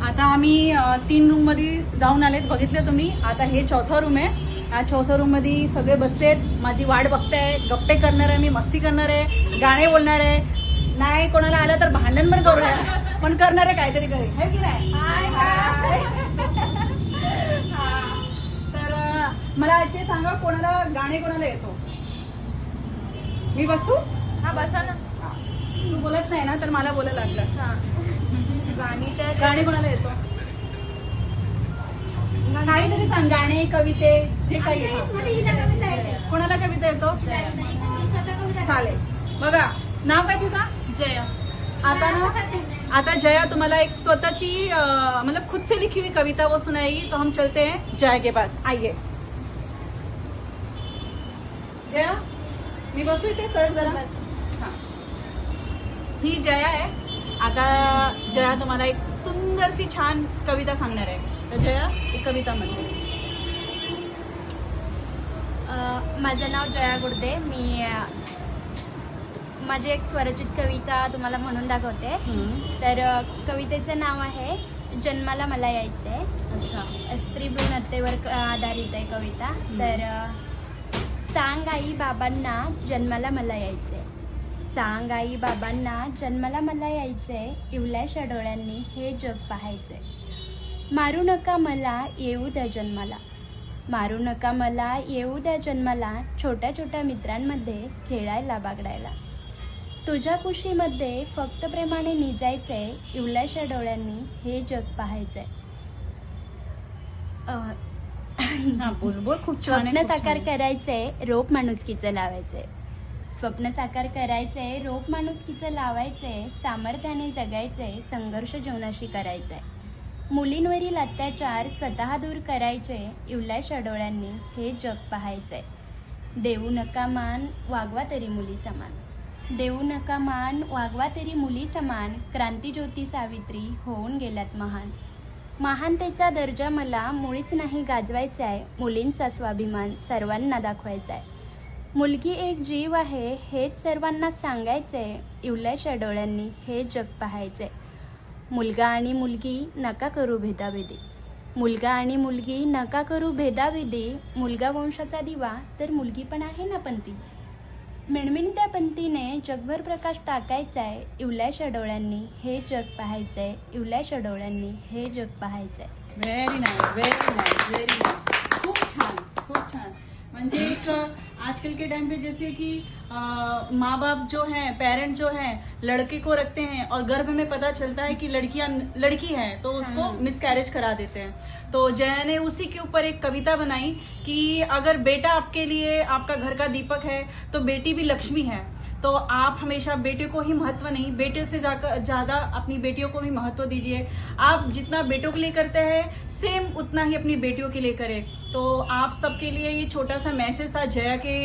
आता आम्ही 3 रूम मध्ये जाऊन आलेत, बघितलं तुम्ही. आता हे चौथा रूम आहे. या चौथ्या रूम मध्ये सगळे बसलेत, माझी वाट बघताय. गप्पे करणार आहे मी, मस्ती करणार आहे, गाणे बोलणार आहे. नाही कोणाला आलं तर भांडण पण करू नये, पण करणार आहे काहीतरी घरी, है की नाही? तर मला ते सांगा, कोणाला गाणे कोणाला येतो? मी बसू? हा बसा ना. तू बोलत नाही ना, तर मला बोलायला लागलं. हा गाणे कोणाला येतो? काहीतरी सांग, गाणे, कविते, जे काही येतो. कोणाला कविता येतो? चालेल. बघा, नाव काय तुझा? जया. आता ना, आता जया तुम्हाला एक स्वतःची मतलब खुद से लिखी हुई कविता वो सुनाएगी. तो हम चलते हैं जया के पास. आइए जया, मी बसू इथे सर जरा. हा, ही जया आहे. आता जया तुम्हाला एक सुंदरशी छान कविता सांगणार आहे. तर जया, एक कविता म्हणते. माझं नाव जया गुडदे. मी माझी एक स्वरचित कविता तुम्हाला म्हणून दाखवते. तर कवितेचं नाव आहे जन्माला मला यायचंय. अच्छा. स्त्री भ्रूण हत्येवर आधारित आहे कविता. तर सांग आई बाबांना जन्माला मला यायचंय. सांग आई बाबांना जन्माला मला यायचंय. इवल्याशा डोळ्यांनी हे जग पाहायचंय. मारू नका मला येऊ द्या जन्माला. मारू नका मला येऊ द्या जन्माला. छोट्या छोट्या मित्रांमध्ये खेळायला बागडायला. तुझ्या कुशीमध्ये फक्त प्रेमाने निजायचंय. इवल्याशा डोळ्यांनी हे जग पाहायचंय. बोल बोल, खूप छान आहे, स्वप्न खूप साकार छान आहे. करायचंय, रोप माणुसकीचं लावायचंय. स्वप्न साकार करायचंय, रोप माणुसकीचं लावायचंय. सामर्थ्याने जगायचंय, संघर्ष जीवनाशी करायचंय. मुलींवरील अत्याचार स्वतः दूर करायचे. इवल्याशा डोळ्यांनी हे जग पाहायचंय. देऊ नका मान, वागवा तरी मुली समान. देऊ नका मान, वागवा तरी मुली समान. क्रांतिज्योती सावित्री होऊन गेल्यात महान. महानतेचा दर्जा मला मुळीच नाही गाजवायचा आहे. मुलींचा स्वाभिमान सर्वांना दाखवायचा आहे. मुलगी एक जीव आहे हेच सर्वांना सांगायचंय. इवल्याशा डोळ्यांनी हे जग पाहायचंय. मुलगा आणि मुलगी नका करू भेदाभेदी. मुलगा आणि मुलगी नका करू भेदाभेदी. मुलगा वंशाचा दिवा तर मुलगी पण आहे ना पंती. मिणमिणत्या पंतीने जगभर प्रकाश टाकायचाय. इवल्याशा डोळ्यांनी हे जग पाहायचंय. इवल्याशा डोळ्यांनी हे जग पाहायचंय. Very nice, very nice, very nice. खूप छान, खूप छान. म्हणजे एक आजकल के टाइम पे जैसे कि माँ बाप जो हैं, पेरेंट जो हैं, लड़के को रखते हैं और गर्भ में पता चलता है कि लड़की है तो उसको मिसकैरेज करा देते हैं. तो जया ने उसी के ऊपर एक कविता बनाई कि अगर बेटा आपके लिए आपका घर का दीपक है तो बेटी भी लक्ष्मी है. तो आप हमेशा बेटियों को ही महत्व नहीं, बेटियों से ज्यादा अपनी बेटियों को भी महत्व दीजिए. आप जितना बेटों के लिए करते हैं सेम उतना ही अपनी बेटियों के लिए करें. तो आप सबके लिए ये छोटा सा मैसेज था जया के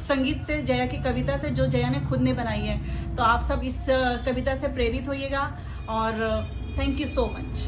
संगीत से, जया की कविता से, जो जया ने खुद ने बनाई है. तो आप सब इस कविता से प्रेरित होइएगा और थैंक यू सो मच.